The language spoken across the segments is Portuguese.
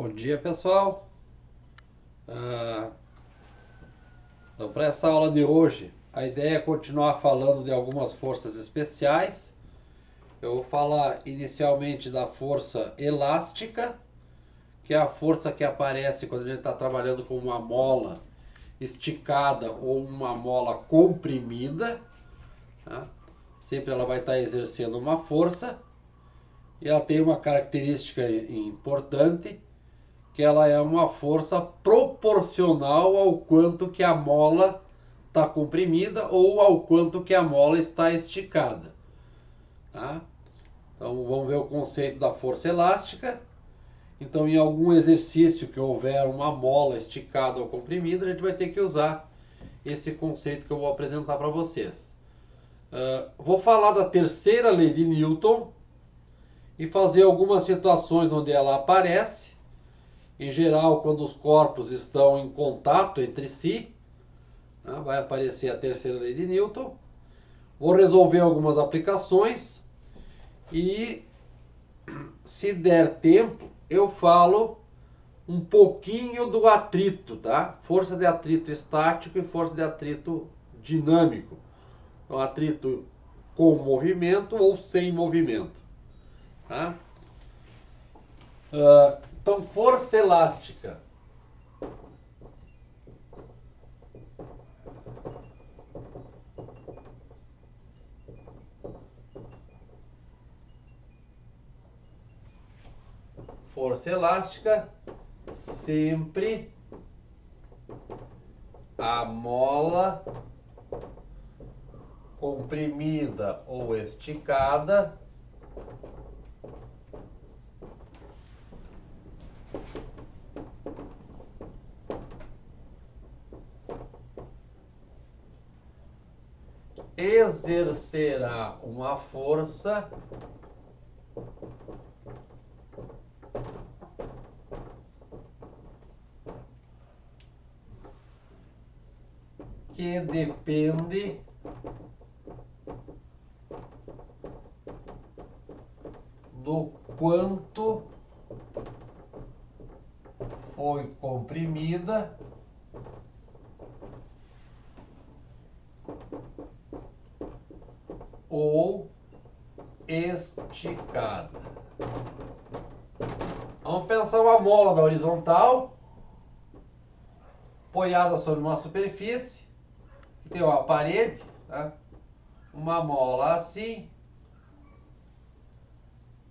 Bom dia, pessoal. Então, para essa aula de hoje, a ideia é continuar falando de algumas forças especiais. Eu vou falar inicialmente da força elástica, que é a força que aparece quando a gente está trabalhando com uma mola esticada ou uma mola comprimida. Tá? Sempre ela vai estar exercendo uma força. E ela tem uma característica importante, que ela é uma força proporcional ao quanto que a mola está comprimida ou ao quanto que a mola está esticada. Tá? Então vamos ver o conceito da força elástica. Então em algum exercício que houver uma mola esticada ou comprimida, a gente vai ter que usar esse conceito que eu vou apresentar para vocês. Vou falar da terceira lei de Newton e fazer algumas situações onde ela aparece. Em geral, quando os corpos estão em contato entre si, vai aparecer a terceira lei de Newton. Vou resolver algumas aplicações e, se der tempo, eu falo um pouquinho do atrito, tá? Força de atrito estático e força de atrito dinâmico. Então, atrito com movimento ou sem movimento. Tá? Então, força elástica. Força elástica, sempre a mola comprimida ou esticada exercerá uma força que depende do quanto foi comprimida ou esticada. Vamos pensar uma mola na horizontal, apoiada sobre uma superfície, que tem uma parede, tá? Uma mola assim,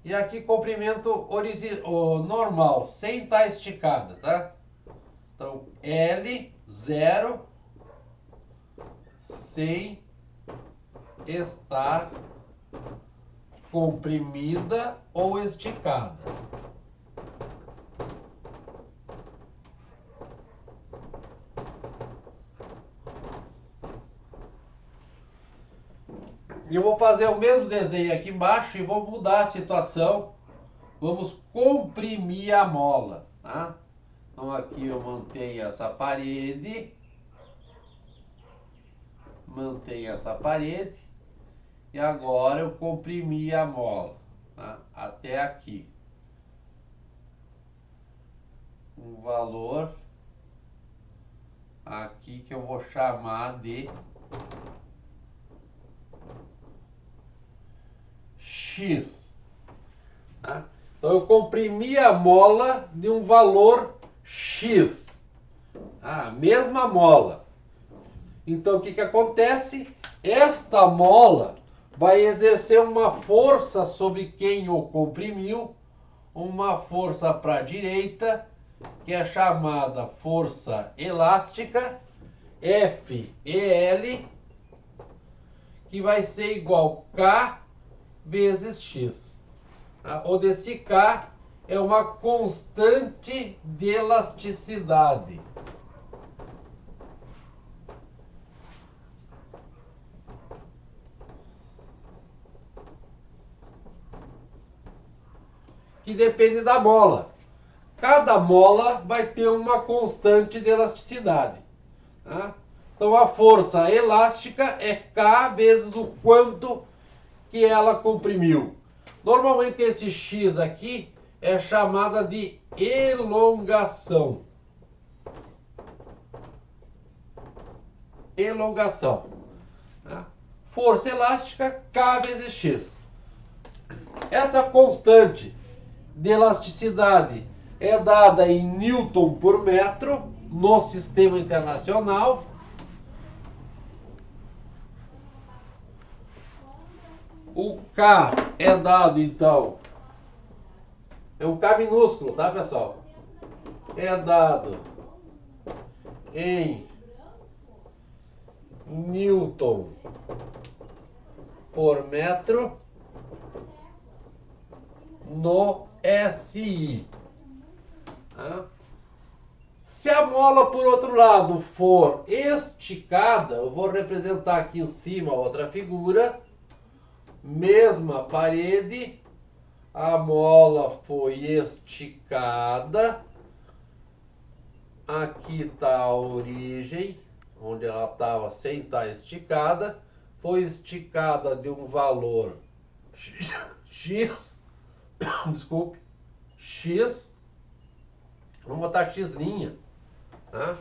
e aqui comprimento normal, sem estar esticada, tá? Então, L, 0, sem estar comprimida ou esticada. Eu vou fazer o mesmo desenho aqui embaixo e vou mudar a situação. Vamos comprimir a mola, tá? Então aqui eu mantenho essa parede. Mantenho essa parede. E agora eu comprimi a mola, tá? Até aqui. Um valor aqui que eu vou chamar de X. Tá? Então eu comprimi a mola de um valor X. A mesma mola. Então o que acontece? Esta mola vai exercer uma força sobre quem o comprimiu, uma força para a direita, que é chamada força elástica, FEL, que vai ser igual K vezes X. Onde esse K é uma constante de elasticidade. Que depende da mola. Cada mola vai ter uma constante de elasticidade. Tá? Então a força elástica é K vezes o quanto que ela comprimiu. Normalmente esse X aqui é chamada de elongação. Elongação. Força elástica, K vezes X. Essa constante de elasticidade é dada em Newton por metro no sistema internacional. O K é dado, então, é um K minúsculo, tá, pessoal? É dado em Newton por metro no SI. Se a mola, por outro lado, for esticada, eu vou representar aqui em cima outra figura, mesma parede, a mola foi esticada, aqui está a origem, onde ela estava sem estar esticada, foi esticada de um valor X, desculpe, X, vamos botar X', tá?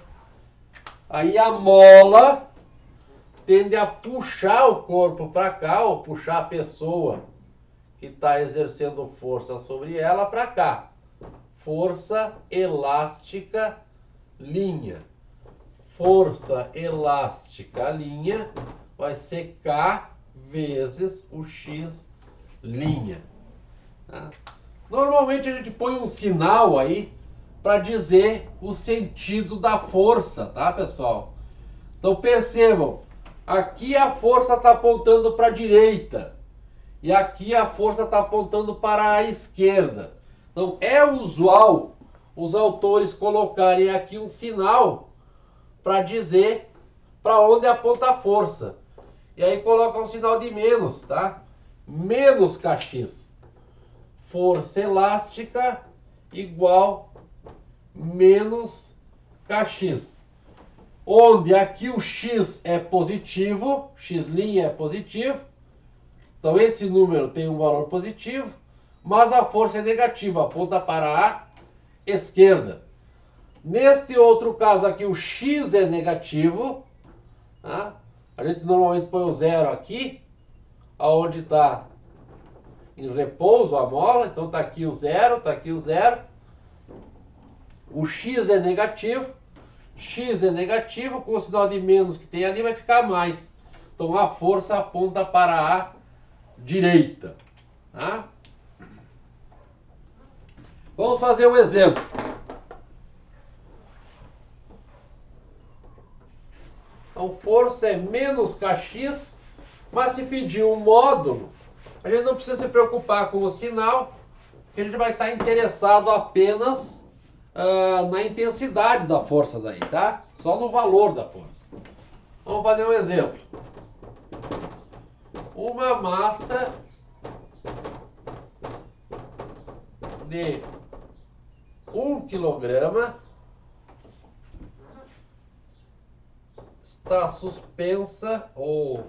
Aí a mola tende a puxar o corpo para cá, ou puxar a pessoa que está exercendo força sobre ela para cá. Força elástica linha. Força elástica linha vai ser K vezes o X linha. Tá? Normalmente a gente põe um sinal aí para dizer o sentido da força, tá, pessoal? Então percebam, aqui a força está apontando para a direita e aqui a força está apontando para a esquerda. Então é usual os autores colocarem aqui um sinal para dizer para onde aponta a força. E aí coloca um sinal de menos, tá? Menos Kx. Força elástica igual menos Kx. Onde aqui o X é positivo, X' é positivo. Então esse número tem um valor positivo, mas a força é negativa, aponta para a esquerda. Neste outro caso aqui o X é negativo, tá? A gente normalmente põe o zero aqui, aonde está em repouso a mola, então está aqui o zero, está aqui o zero. O X é negativo, X é negativo, com o sinal de menos que tem ali vai ficar mais. Então a força aponta para a direita. Tá? Vamos fazer um exemplo. Então força é menos Kx, mas se pedir um módulo, a gente não precisa se preocupar com o sinal, que a gente vai estar interessado apenas na intensidade da força daí, tá? Só no valor da força. Vamos fazer um exemplo. Uma massa de 1 quilograma está suspensa ou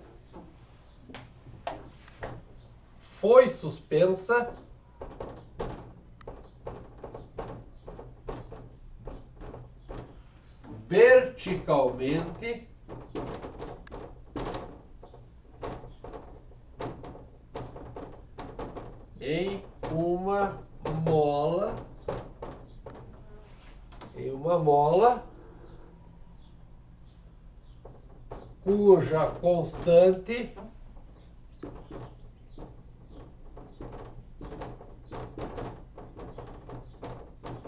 foi suspensa verticalmente em uma mola cuja constante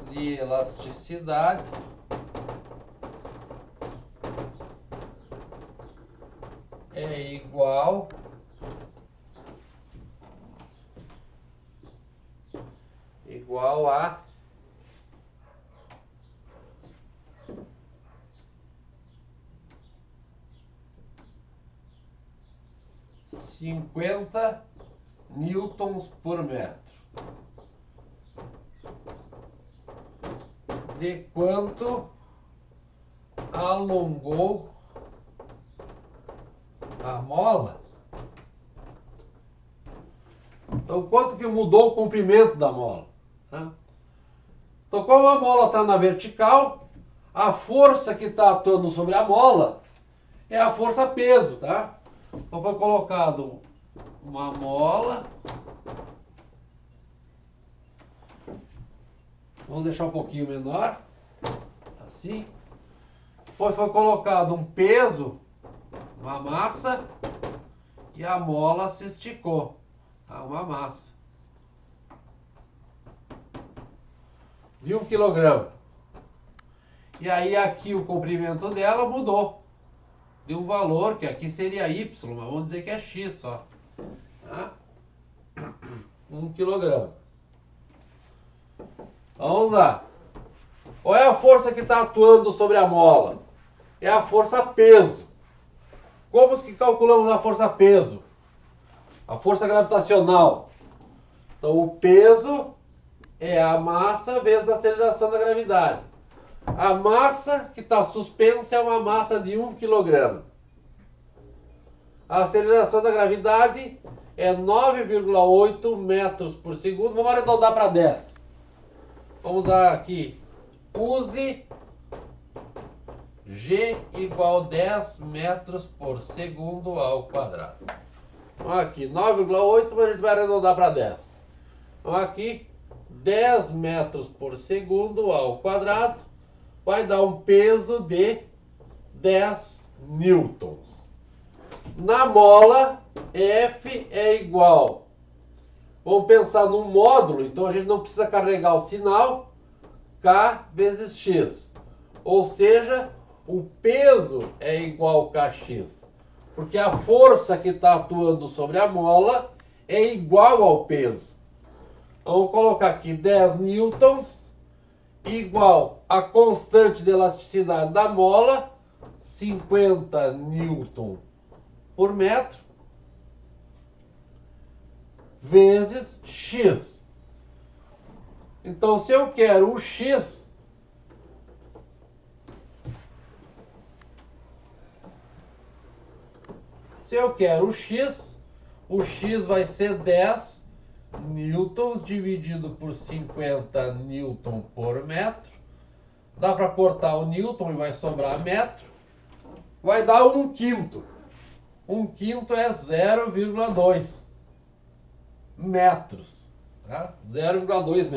de elasticidade é igual a 50 newtons por metro. De quanto alongou a mola? Então, quanto que mudou o comprimento da mola? Tá? Então, como a mola está na vertical, a força que está atuando sobre a mola é a força peso, tá? Então foi colocado uma mola. Vamos deixar um pouquinho menor, assim. Depois foi colocado um peso, uma massa, e a mola se esticou, tá? Uma massa de 1 quilograma. E aí aqui o comprimento dela mudou de um valor, que aqui seria Y, mas vamos dizer que é X só. Tá? 1 quilograma. Vamos lá. Qual é a força que está atuando sobre a mola? É a força peso. Como que calculamos a força peso? A força gravitacional. Então o peso é a massa vezes a aceleração da gravidade. A massa que está suspensa é uma massa de 1 kg. A aceleração da gravidade é 9,8 metros por segundo. Vamos arredondar para 10. Vamos usar aqui. Use G igual 10 metros por segundo ao quadrado. Então aqui 9,8, mas a gente vai arredondar para 10. Então aqui 10 metros por segundo ao quadrado vai dar um peso de 10 newtons. Na mola, F é igual. Vamos pensar num módulo, então a gente não precisa carregar o sinal, K vezes X. Ou seja, o peso é igual a Kx. Porque a força que está atuando sobre a mola é igual ao peso. Então, vou colocar aqui 10 newtons igual a constante de elasticidade da mola, 50 newton por metro, vezes X. Então, se eu quero o X, o X vai ser 10 newtons dividido por 50 newton por metro. Dá para cortar o newton e vai sobrar metro. Vai dar 1/5. 1/5 é 0,2 metros. Tá? 0,2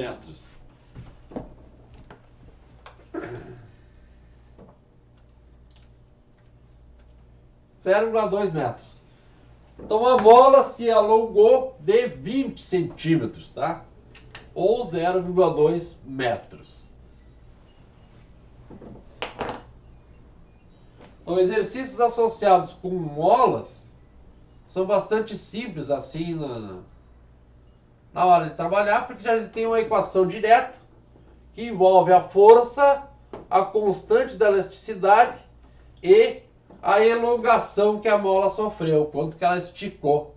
metros. Então a mola se alongou de 20 centímetros, tá? Ou 0,2 metros. Então, exercícios associados com molas são bastante simples assim na hora de trabalhar, porque já tem uma equação direta que envolve a força, a constante da elasticidade e a elongação que a mola sofreu, quanto que ela esticou,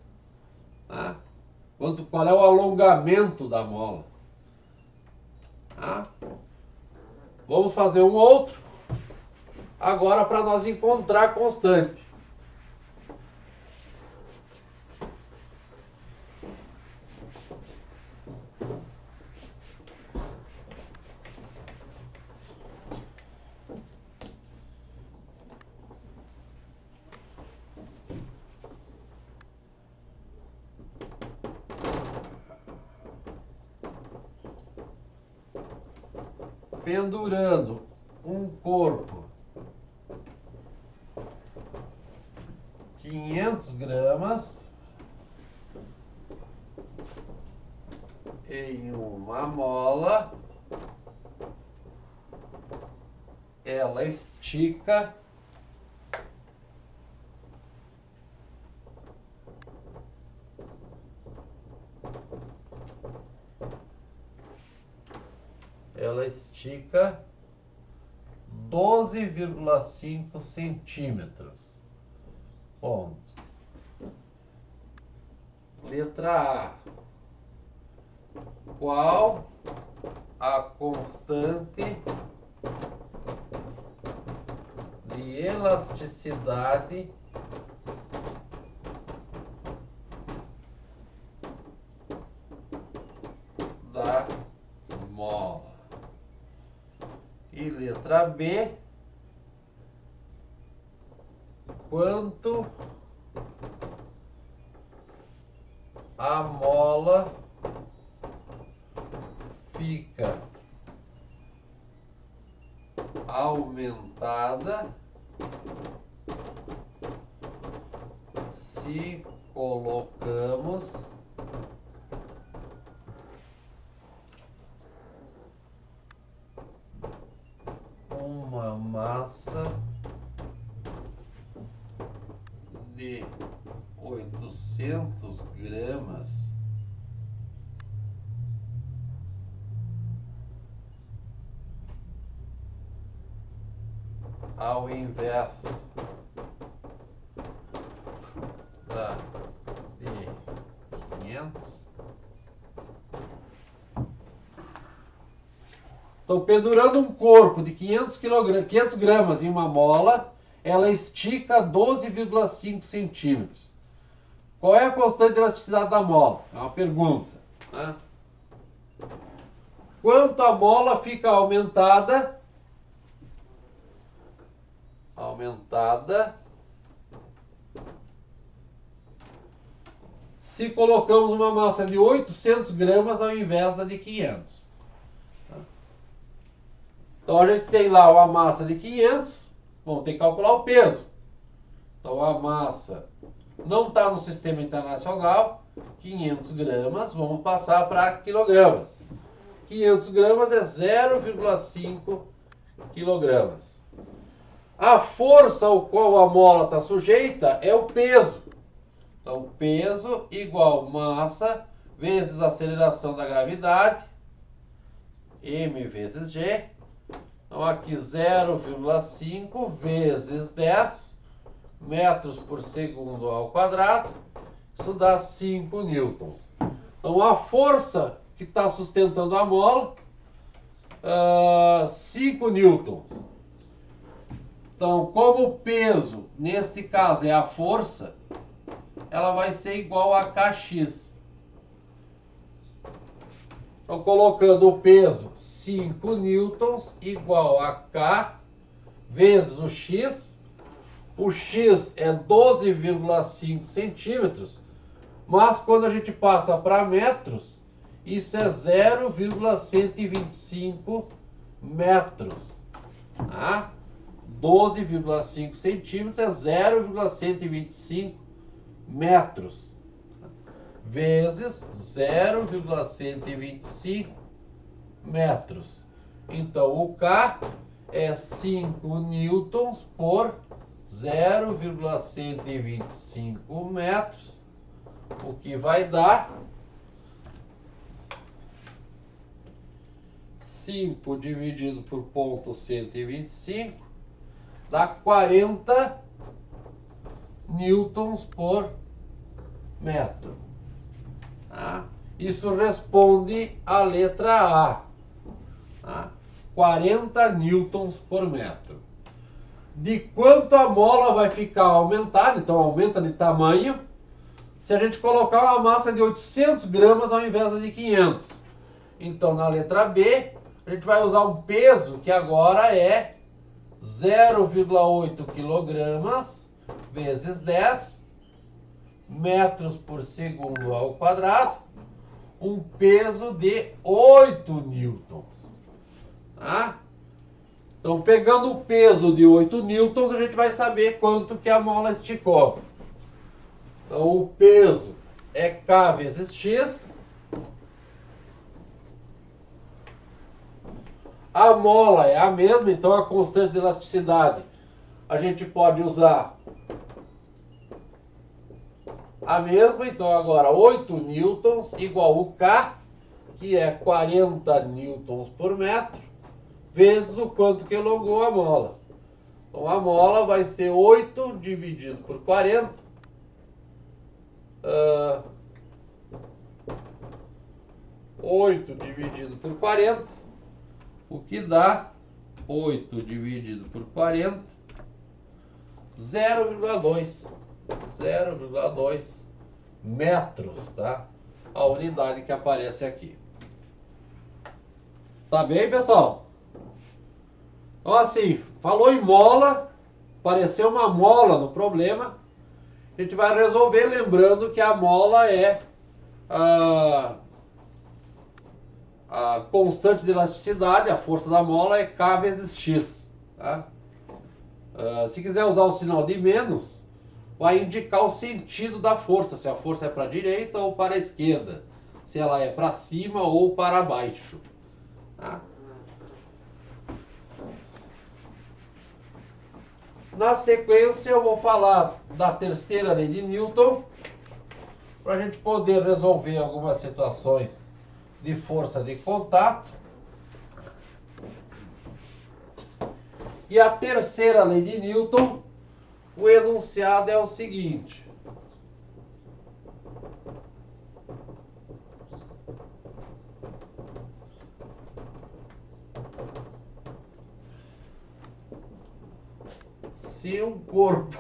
tá? Qual é o alongamento da mola. Tá? Vamos fazer um outro, agora para nós encontrar a constante. Pendurando um corpo 500 gramas em uma mola, ela estica ela estica 12,5 centímetros. Ponto. Letra A. Qual a constante de elasticidade da mola? E letra B, quanto a mola fica aumentada se colocamos uma massa de 800 gramas ao invés da de 500. Estou pendurando um corpo de 500 gramas em uma mola, ela estica 12,5 centímetros. Qual é a constante de elasticidade da mola? É uma pergunta, né? Quanto a mola fica aumentada se colocamos uma massa de 800 gramas ao invés da de 500. Então a gente tem lá uma massa de 500, vamos ter que calcular o peso. Então a massa não está no sistema internacional, 500 gramas, vamos passar para quilogramas. 500 gramas é 0,5 quilogramas. A força ao qual a mola está sujeita é o peso. Então, peso igual massa vezes aceleração da gravidade, m vezes g. Então, aqui 0,5 vezes 10 metros por segundo ao quadrado. Isso dá 5 newtons. Então, a força que está sustentando a mola, 5 newtons. Então, como o peso, neste caso, é a força, ela vai ser igual a kx. Então, colocando o peso 5 newtons igual a K vezes o X. O X é 12,5 centímetros, mas quando a gente passa para metros, isso é 0,125 metros. Tá? 12,5 centímetros é 0,125 metros. Vezes 0,125 metros. Então, o K é 5 newtons por 0,125 metros, o que vai dar 5 dividido por ponto 125, dá 40 newtons por metro. Tá? Isso responde à letra A. Tá? 40 newtons por metro. De quanto a mola vai ficar aumentada, então aumenta de tamanho, se a gente colocar uma massa de 800 gramas ao invés da de 500. Então, na letra B, a gente vai usar um peso que agora é 0,8 quilogramas vezes 10 metros por segundo ao quadrado, um peso de 8 newtons. Tá? Então, pegando o peso de 8 newtons, a gente vai saber quanto que a mola esticou. Então, o peso é K vezes X. A mola é a mesma, então a constante de elasticidade a gente pode usar a mesma. Então, agora 8 newtons igual o K, que é 40 newtons por metro, vezes o quanto que elongou a mola. Então, a mola vai ser 8 dividido por 40. 8 dividido por 40, o que dá 8 dividido por 40, 0,2 metros, tá? A unidade que aparece aqui. Tá bem, pessoal? Então assim, falou em mola, apareceu uma mola no problema, a gente vai resolver lembrando que a mola é a constante de elasticidade, a força da mola é K vezes X. Tá? Se quiser usar o sinal de menos, vai indicar o sentido da força, se a força é para a direita ou para a esquerda, se ela é para cima ou para baixo. Tá? Na sequência eu vou falar da terceira lei de Newton, para a gente poder resolver algumas situações de força de contato. E a terceira lei de Newton, o enunciado é o seguinte: se um corpo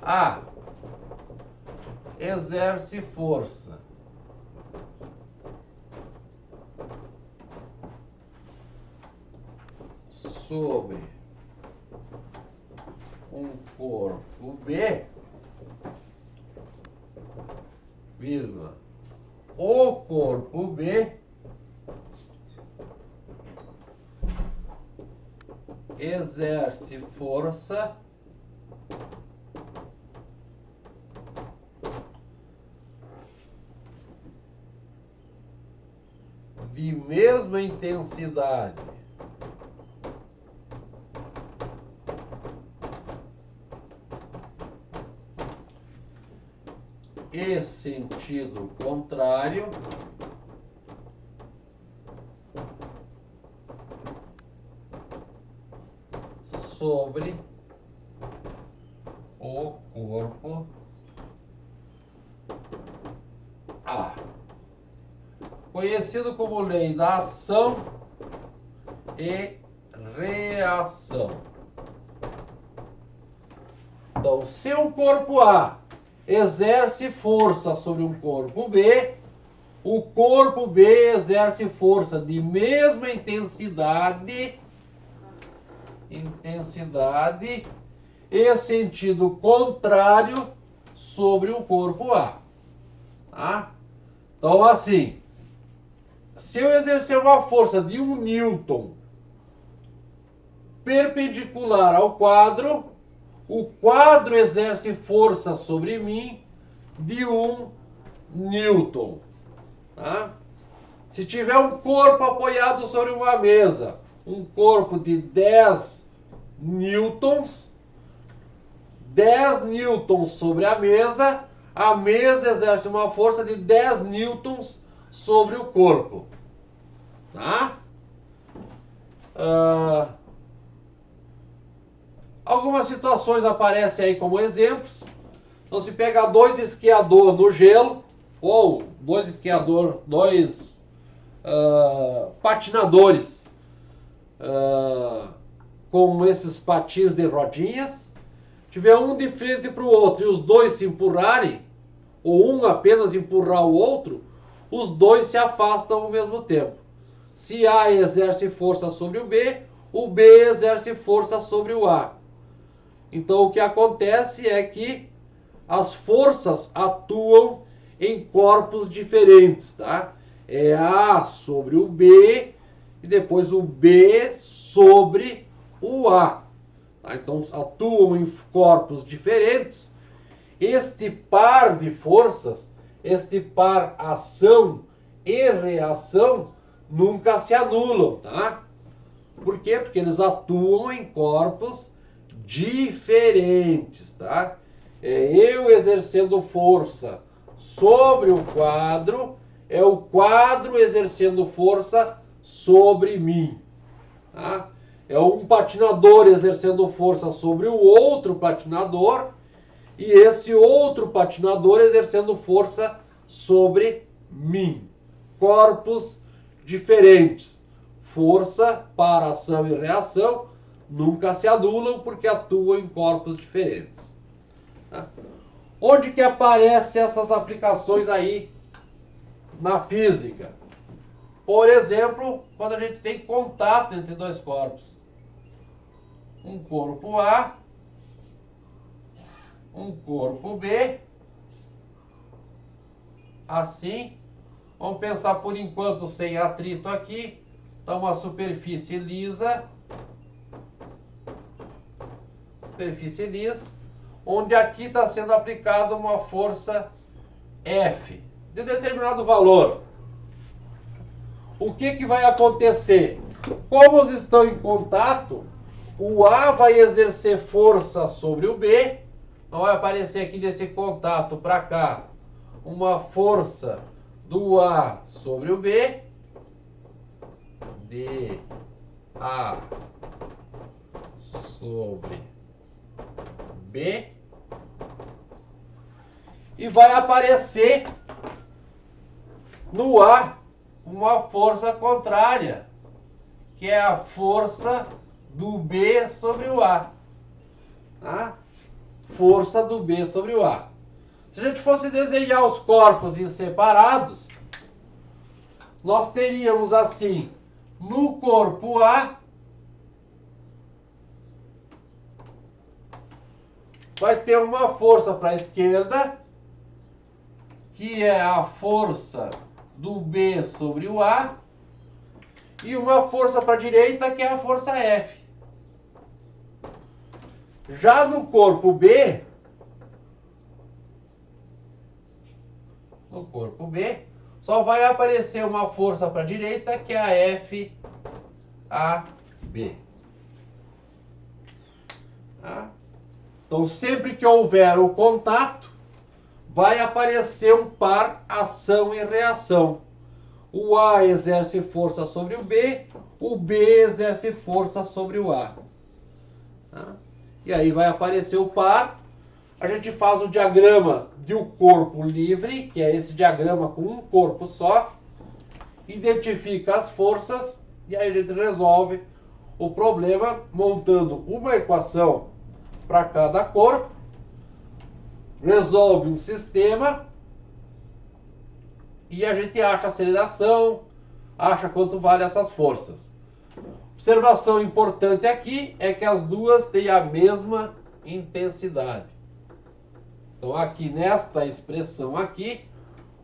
A exerce força sobre um corpo B, vírgula, o corpo B exerce força de mesma intensidade e sentido contrário sobre o corpo A, conhecido como lei da ação e reação. Então, se um corpo A exerce força sobre um corpo B, o corpo B exerce força de mesma intensidade e sentido contrário sobre o corpo A. Tá? Então, assim, se eu exercer uma força de 1 newton perpendicular ao quadro, o quadro exerce força sobre mim de 1 newton. Tá? Se tiver um corpo apoiado sobre uma mesa, um corpo de 10 newtons, 10 newtons sobre a mesa exerce uma força de 10 newtons sobre o corpo. Tá? Algumas situações aparecem aí como exemplos. Então, se pegar dois esquiadores no gelo, ou dois patinadores com esses patins de rodinhas, tiver um de frente para o outro e os dois se empurrarem, ou um apenas empurrar o outro, os dois se afastam ao mesmo tempo. Se A exerce força sobre o B exerce força sobre o A. Então o que acontece é que as forças atuam em corpos diferentes, tá? É A sobre o B e depois o B sobre o A. Tá? Então atuam em corpos diferentes. Este par de forças, este par ação e reação, nunca se anulam, tá? Por quê? Porque eles atuam em corpos diferentes, tá? Eu exercendo força sobre o quadro, é o quadro exercendo força sobre mim, tá? É um patinador exercendo força sobre o outro patinador e esse outro patinador exercendo força sobre mim. Corpos diferentes. Força para ação e reação nunca se anulam porque atuam em corpos diferentes. Tá? Onde que aparecem essas aplicações aí na física? Por exemplo, quando a gente tem contato entre dois corpos. Um corpo A, um corpo B, assim. Vamos pensar por enquanto sem atrito aqui. Então, uma superfície lisa, onde aqui está sendo aplicada uma força F de determinado valor. O que vai acontecer? Como eles estão em contato, o A vai exercer força sobre o B. Então vai aparecer aqui desse contato para cá uma força do A sobre o B, de A sobre B, e vai aparecer no A uma força contrária, que é a força do B sobre o A. Tá? Força do B sobre o A. Se a gente fosse desenhar os corpos em separados, nós teríamos assim, no corpo A, vai ter uma força para a esquerda, que é a força do B sobre o A, e uma força para a direita, que é a força F. Já no corpo B, só vai aparecer uma força para a direita, que é a FAB. Tá? Então, sempre que houver o contato, vai aparecer um par ação e reação. O A exerce força sobre o B exerce força sobre o A. Tá? E aí vai aparecer o par. A gente faz o diagrama de um corpo livre, que é esse diagrama com um corpo só, identifica as forças e aí a gente resolve o problema montando uma equação para cada corpo, resolve um sistema e a gente acha a aceleração, acha quanto vale essas forças. Observação importante aqui é que as duas têm a mesma intensidade. Então, aqui nesta expressão aqui,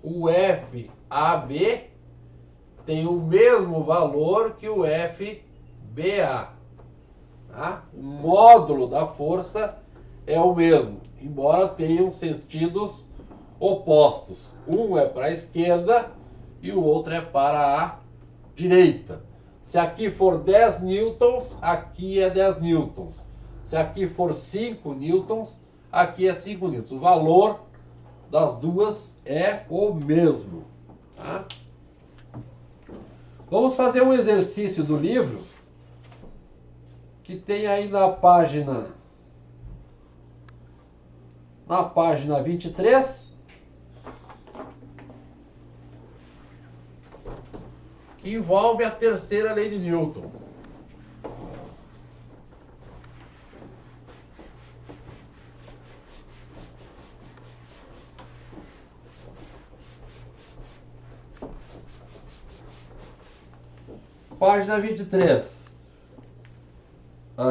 o FAB tem o mesmo valor que o FBA. Tá? O módulo da força é o mesmo, embora tenham sentidos opostos. Um é para a esquerda e o outro é para a direita. Se aqui for 10 newtons, aqui é 10 newtons. Se aqui for 5 newtons, aqui é 5 newtons. O valor das duas é o mesmo. Tá? Vamos fazer um exercício do livro que tem aí na página 23, que envolve a terceira lei de Newton. Página 23.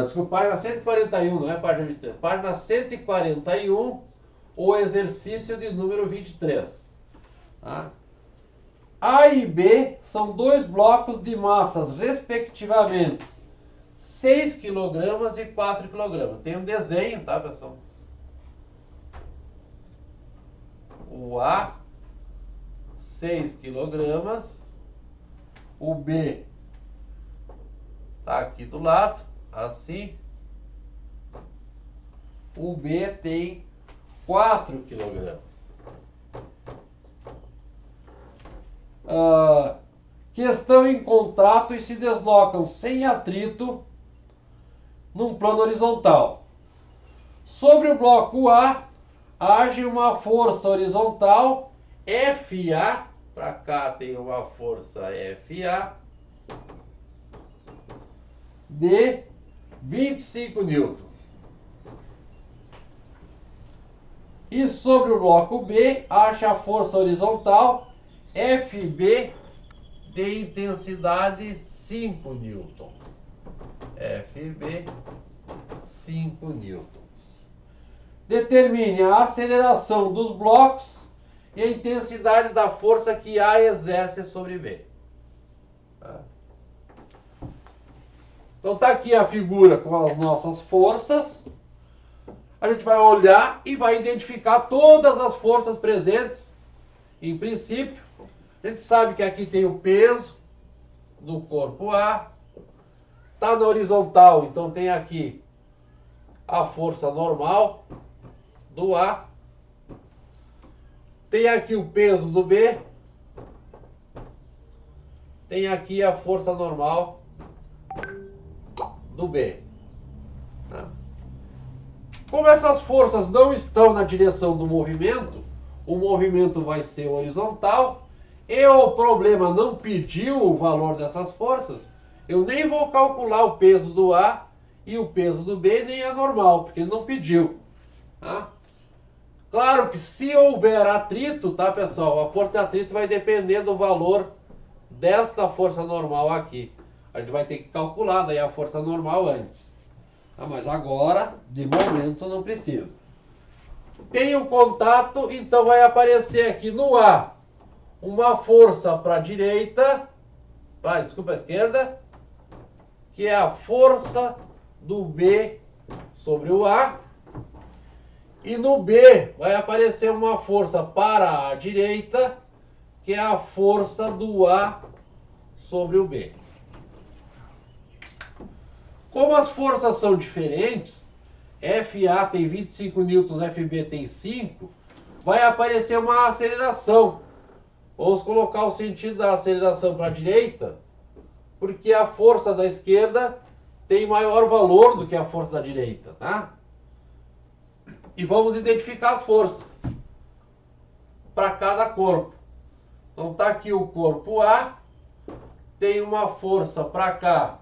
Desculpa, página 141, não é página 23. Página 141, o exercício de número 23. Tá? A e B são dois blocos de massas, respectivamente, 6 kg e 4 kg. Tem um desenho, tá, pessoal? O A, 6 kg. O B tá aqui do lado, assim. O B tem 4 kg. Que estão em contato e se deslocam sem atrito num plano horizontal. Sobre o bloco A, age uma força horizontal FA. Para cá tem uma força FA de 25 newtons. E sobre o bloco B, acha a força horizontal FB de intensidade 5 newtons. FB 5 newtons. Determine a aceleração dos blocos e a intensidade da força que A exerce sobre B. Então tá aqui a figura com as nossas forças. A gente vai olhar e vai identificar todas as forças presentes. Em princípio, a gente sabe que aqui tem o peso do corpo A. Está na horizontal, então tem aqui a força normal do A. Tem aqui o peso do B. Tem aqui a força normal do B. Como essas forças não estão na direção do movimento, o movimento vai ser horizontal, e o problema não pediu o valor dessas forças, eu nem vou calcular o peso do A e o peso do B, nem a normal, porque ele não pediu. Tá? Claro que se houver atrito, tá, pessoal, a força de atrito vai depender do valor desta força normal aqui. A gente vai ter que calcular daí a força normal antes. Tá, mas agora, de momento, não precisa. Tem o contato, então vai aparecer aqui no A uma força para a direita, desculpa, a esquerda, que é a força do B sobre o A. E no B vai aparecer uma força para a direita, que é a força do A sobre o B. Como as forças são diferentes, FA tem 25 newtons, FB tem 5, vai aparecer uma aceleração. Vamos colocar o sentido da aceleração para a direita, porque a força da esquerda tem maior valor do que a força da direita, tá? E vamos identificar as forças para cada corpo. Então tá aqui o corpo A, tem uma força para cá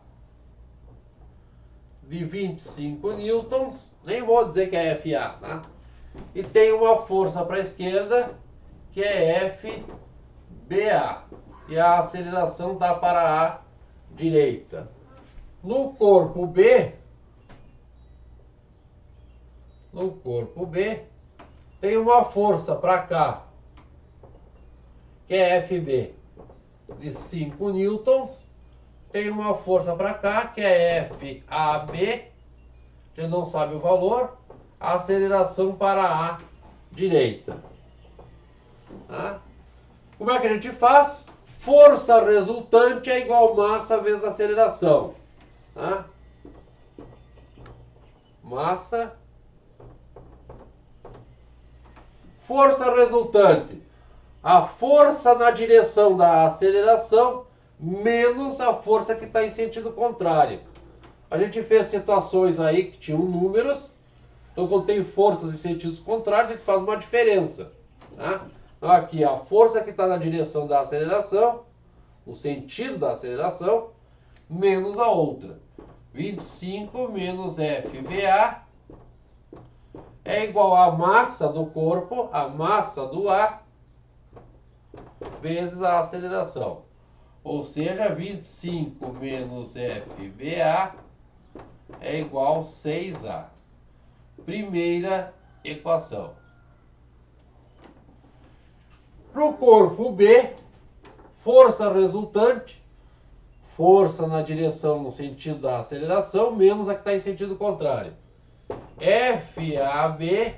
de 25 newtons, nem vou dizer que é FA, tá? E tem uma força para a esquerda, que é FBA. E a aceleração dá para a direita. No corpo B, tem uma força para cá, que é FB, de 5 newtons. Tem uma força para cá, que é FAB, a gente não sabe o valor, a aceleração para a direita. Tá? Como é que a gente faz? Força resultante é igual massa vezes aceleração. Tá? Massa. Força resultante. A força na direção da aceleração menos a força que está em sentido contrário. A gente fez situações aí que tinham números. Então, quando tem forças em sentidos contrários, a gente faz uma diferença. Tá? Então, aqui a força que está na direção da aceleração, o sentido da aceleração, menos a outra. 25 menos FBA é igual à massa do corpo, a massa do A, vezes a aceleração. Ou seja, 25 menos FBA é igual a 6A. Primeira equação. Para o corpo B, força resultante, força na direção no sentido da aceleração, menos a que está em sentido contrário. FAB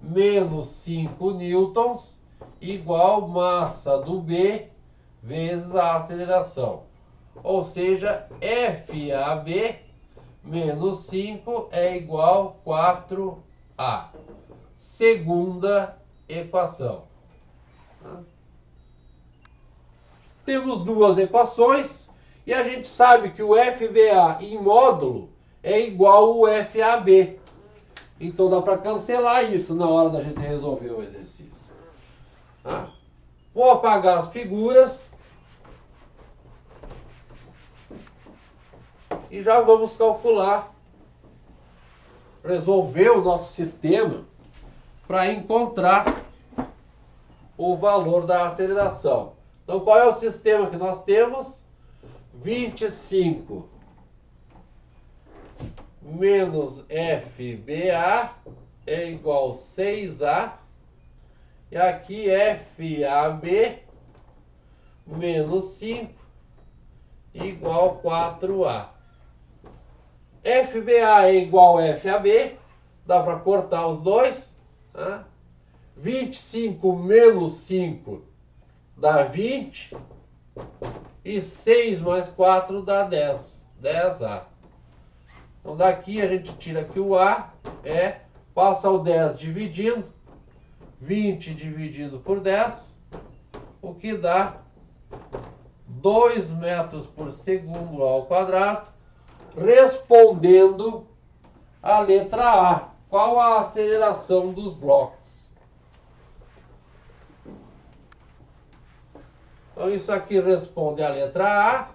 menos 5 newtons igual massa do B vezes a aceleração. Ou seja, FAB menos 5 é igual a 4A. Segunda equação. Temos duas equações e a gente sabe que o FBA em módulo é igual ao FAB. Então dá para cancelar isso na hora da gente resolver o exercício. Tá? Vou apagar as figuras e já vamos calcular, resolver o nosso sistema para encontrar o valor da aceleração. Então, qual é o sistema que nós temos? 25 menos FBA é igual a 6A. E aqui FAB menos 5 igual a 4A. FBA é igual a FAB. Dá para cortar os dois. Tá? 25 menos 5 dá 20. E 6 mais 4 dá 10. 10A. Então daqui a gente tira que o A passa o 10 dividindo. 20 dividido por 10. O que dá 2 metros por segundo ao quadrado. Respondendo a letra A. Qual a aceleração dos blocos? Então isso aqui responde a letra A.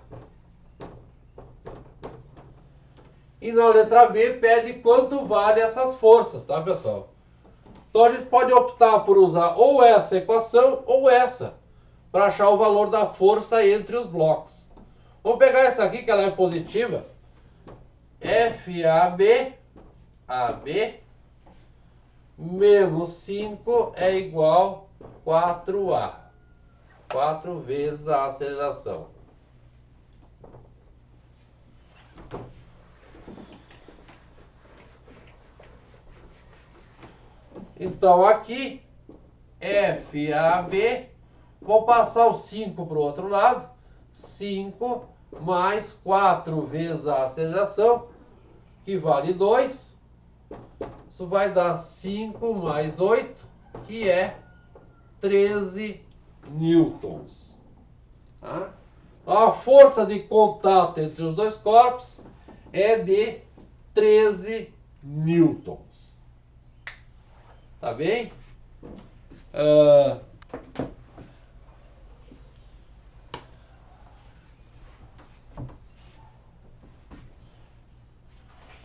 E na letra B pede quanto vale essas forças, tá, pessoal? Então a gente pode optar por usar ou essa equação ou essa, para achar o valor da força entre os blocos. Vamos pegar essa aqui, que ela é positiva. FAB, AB, menos 5 é igual a 4A. 4 vezes a aceleração. Então aqui, FAB, vou passar o 5 para o outro lado. 5 mais 4 vezes a aceleração, que vale 2. Isso vai dar 5 mais 8, que é 13 newtons. Tá? A força de contato entre os dois corpos é de 13 newtons. Tá bem?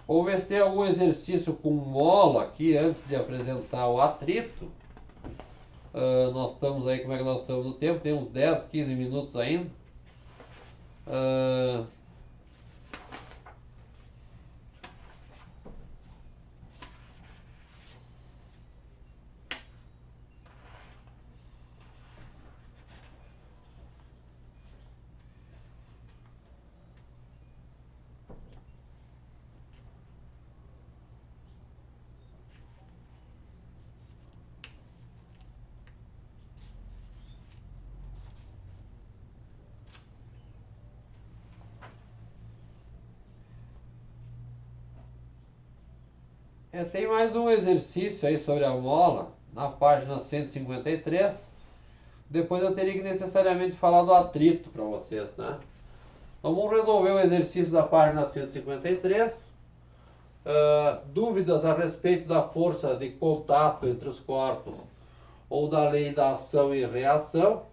Vamos ver se tem algum exercício com mola aqui antes de apresentar o atrito. Nós estamos aí, como é que nós estamos no tempo? Tem uns 10, 15 minutos ainda. Tem mais um exercício aí sobre a mola, na página 153. Depois eu teria que necessariamente falar do atrito para vocês, né? Então vamos resolver o exercício da página 153. Dúvidas a respeito da força de contato entre os corpos ou da lei da ação e reação.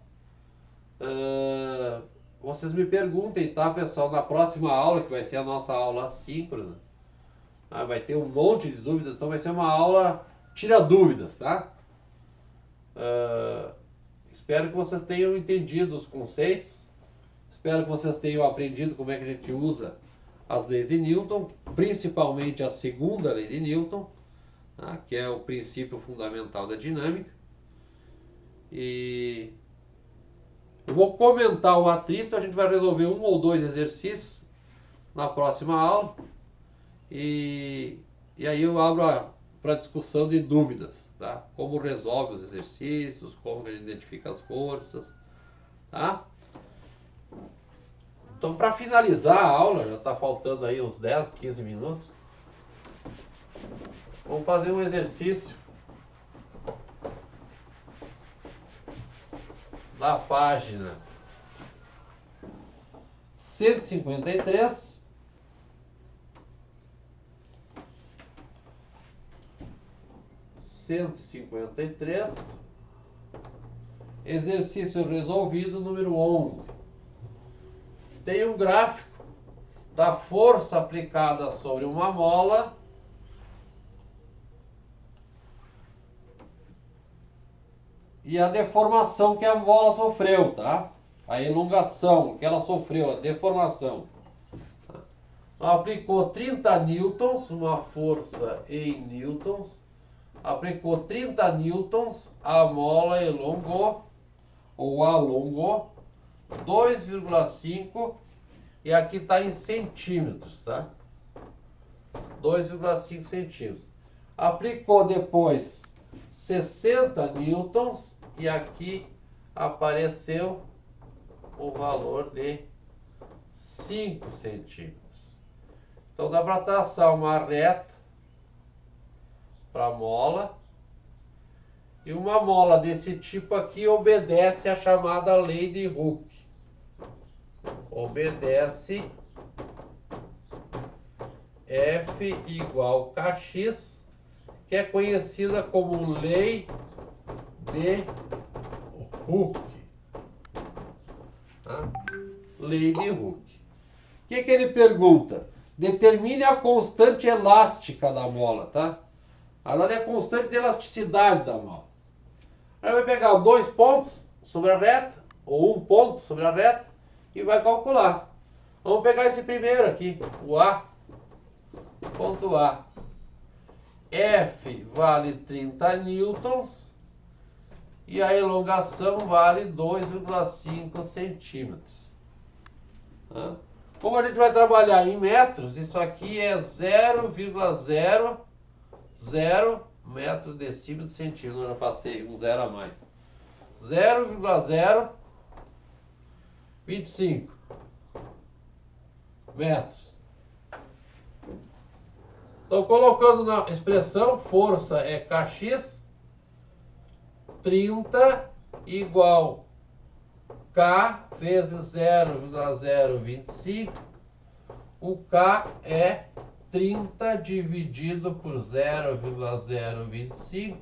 Vocês me perguntem, tá, pessoal? Na próxima aula, que vai ser a nossa aula assíncrona, vai ter um monte de dúvidas, então vai ser uma aula tira dúvidas, tá? Espero que vocês tenham entendido os conceitos. Espero que vocês tenham aprendido como é que a gente usa as leis de Newton, principalmente a segunda lei de Newton, tá? Que é o princípio fundamental da dinâmica. E eu vou comentar o atrito, a gente vai resolver um ou dois exercícios na próxima aula. E aí eu abro para discussão de dúvidas, tá? Como resolve os exercícios, como a gente identifica as forças, tá? Então, para finalizar a aula, já está faltando aí uns 10, 15 minutos. Vamos fazer um exercício da página 153. Exercício resolvido número 11. Tem um gráfico da força aplicada sobre uma mola e a deformação que a mola sofreu, tá? a elongação que ela sofreu, a deformação. Aplicou 30 newtons, uma força em newtons, aplicou 30 newtons, a mola elongou, ou alongou, 2,5, e aqui está em centímetros, tá? 2,5 centímetros. Aplicou depois 60 newtons, e aqui apareceu o valor de 5 centímetros. Então dá para traçar uma reta para a mola. E uma mola desse tipo aqui obedece à chamada lei de Hooke. Obedece F igual kx, que é conhecida como lei de Hooke. Tá? Lei de Hooke. O que ele pergunta? Determine a constante elástica da mola, tá? Ela é a constante de elasticidade da mola. Aí vai pegar 2 pontos sobre a reta, ou 1 ponto sobre a reta, e vai calcular. Vamos pegar esse primeiro aqui, o A. Ponto A. F vale 30 newtons, e a elongação vale 2,5 centímetros. Tá? Como a gente vai trabalhar em metros, isso aqui é 0,00 metro decímetro centímetro. Eu já passei um zero a mais. 0,025 metros. Então, colocando na expressão, força é kx, 30 igual K vezes 0,025. O K é 30 dividido por 0,025,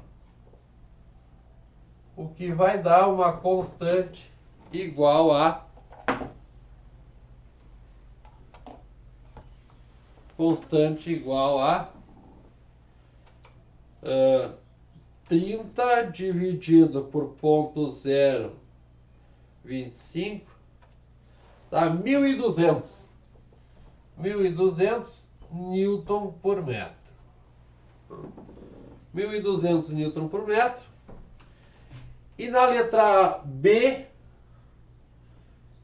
o que vai dar uma constante igual a 30 dividido por 0,025 dá 1.200. 1.200 newton por metro. 1.200 newton por metro. E na letra B,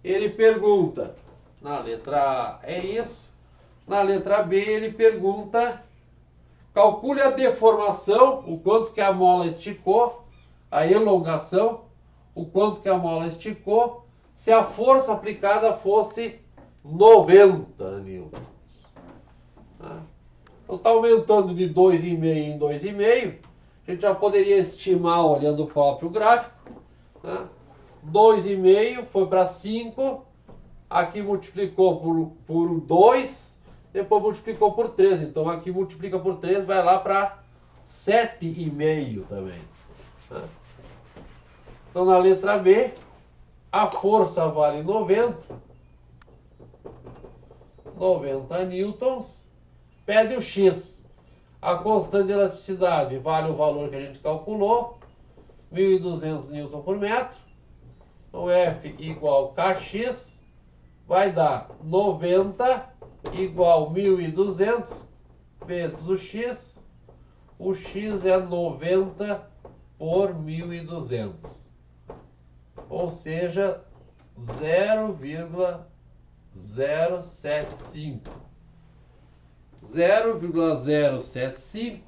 ele pergunta, na letra A é isso, na letra B ele pergunta, calcule a deformação, o quanto que a mola esticou, a elongação, o quanto que a mola esticou, se a força aplicada fosse 90 newtons. Então está aumentando de 2,5 em 2,5. A gente já poderia estimar olhando o próprio gráfico. 2,5 foi para 5. Aqui multiplicou por 2. Depois multiplicou por 3. Então aqui multiplica por 3, vai lá para 7,5 também. Então na letra B, a força vale 90 newtons. Pede o X. A constante de elasticidade vale o valor que a gente calculou, 1.200 newton por metro. Então F igual kx vai dar 90 igual 1.200 vezes o X. O X é 90 por 1.200. Ou seja, 0,075. 0,075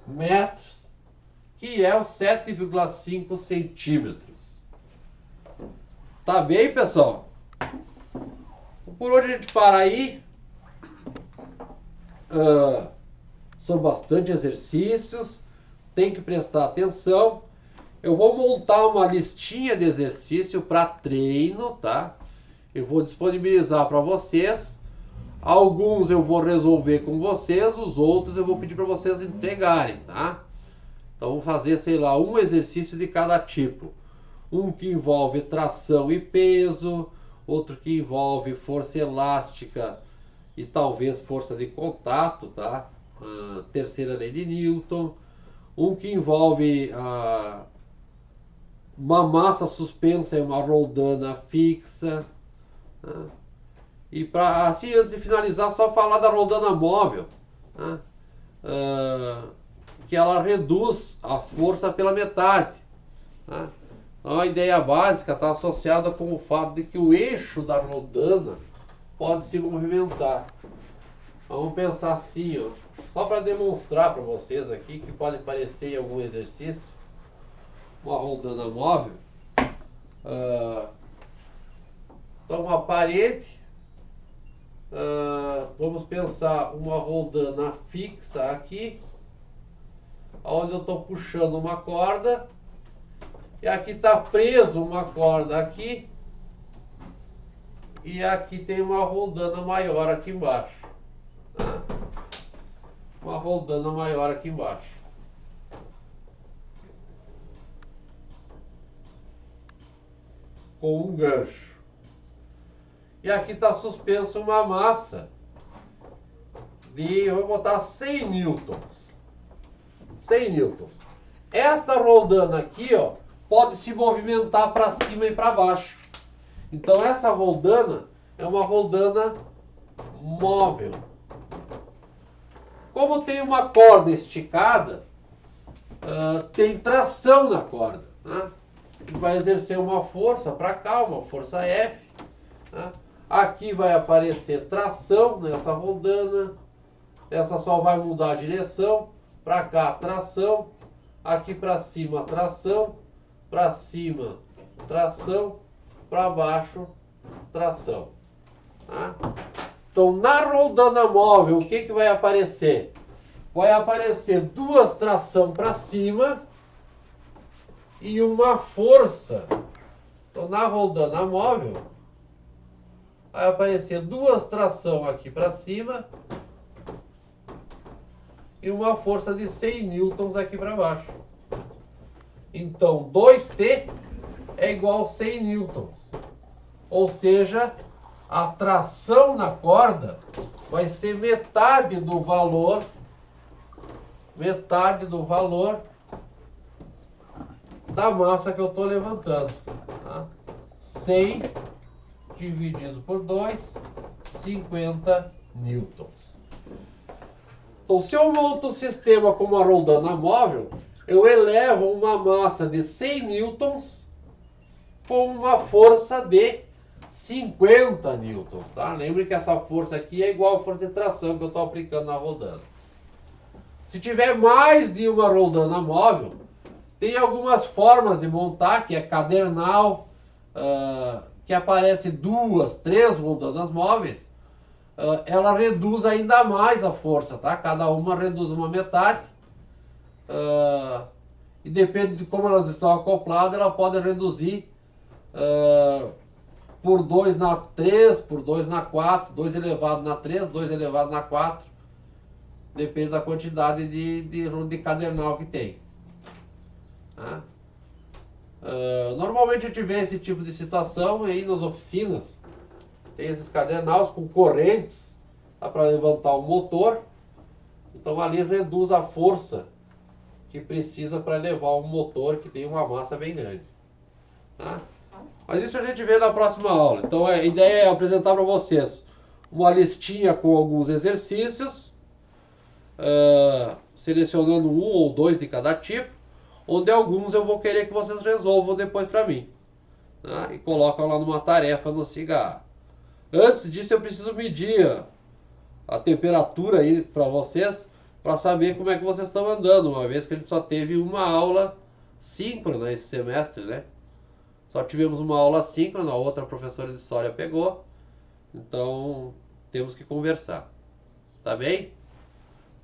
metros, que é os 7,5 centímetros. Tá bem, pessoal? Por hoje a gente para aí. São bastante exercícios, tem que prestar atenção. Eu vou montar uma listinha de exercício para treino, tá? Eu vou disponibilizar para vocês. Alguns eu vou resolver com vocês, os outros eu vou pedir para vocês entregarem, tá? Então vou fazer, sei lá, um exercício de cada tipo. Um que envolve tração e peso, outro que envolve força elástica e talvez força de contato, tá? Terceira lei de Newton. Um que envolve uma massa suspensa em uma roldana fixa. Né? E para assim, antes de finalizar, só falar da roldana móvel, né? Que ela reduz a força pela metade. Né? Então a ideia básica está associada com o fato de que o eixo da roldana pode se movimentar. Vamos pensar assim, ó, só para demonstrar para vocês aqui, que pode parecer em algum exercício, uma roldana móvel. Então uma parede, vamos pensar uma roldana fixa aqui, onde eu estou puxando uma corda, e aqui está preso uma corda aqui, e aqui tem uma roldana maior aqui embaixo. Né? Uma roldana maior aqui embaixo. Com um gancho. E aqui está suspenso uma massa de, eu vou botar 100 newtons. 100 newtons. Esta roldana aqui, ó, pode se movimentar para cima e para baixo. Então essa roldana é uma roldana móvel. Como tem uma corda esticada, tem tração na corda, né? Vai exercer uma força para cá, uma força F. Né? Aqui vai aparecer tração nessa roldana. Essa só vai mudar a direção. Para cá, tração. Aqui para cima, tração. Para cima, tração. Para baixo, tração. Né? Então, na roldana móvel, o que vai aparecer? Vai aparecer duas tração para cima e uma força. Então, na roldana móvel, vai aparecer duas tração aqui para cima e uma força de 100 newtons aqui para baixo. Então, 2T é igual a 100 newtons. Ou seja, a tração na corda vai ser metade do valor da massa que eu estou levantando. Tá? 100 dividido por 2, 50 newtons. Então, se eu monto um sistema com uma roldana móvel, eu elevo uma massa de 100 newtons com uma força de 50 newtons. Tá? Lembre que essa força aqui é igual à força de tração que eu estou aplicando na roldana. Se tiver mais de uma roldana móvel, tem algumas formas de montar, que é cadernal, que aparece 2, 3 roldanas móveis. Ela reduz ainda mais a força, tá? Cada uma reduz uma metade. E depende de como elas estão acopladas, ela pode reduzir por 2 na 3, por 2 na 4, 2 elevado na 3, 2 elevado na 4. Depende da quantidade de cadernal que tem. Tá? Normalmente a gente vê esse tipo de situação aí nas oficinas. Tem esses cadernais com correntes para levantar o motor. Então ali reduz a força que precisa para levar um motor que tem uma massa bem grande. Tá? Mas isso a gente vê na próxima aula. Então a ideia é apresentar para vocês uma listinha com alguns exercícios, selecionando um ou dois de cada tipo, onde alguns eu vou querer que vocês resolvam depois para mim. Tá? E colocam lá numa tarefa no SIGA. Antes disso eu preciso medir a temperatura aí para vocês, para saber como é que vocês estão andando, uma vez que a gente só teve uma aula síncrona esse semestre, né? Só tivemos uma aula síncrona, a outra professora de história pegou, então temos que conversar. Tá bem?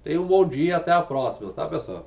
Tenham um bom dia, até a próxima, tá, pessoal?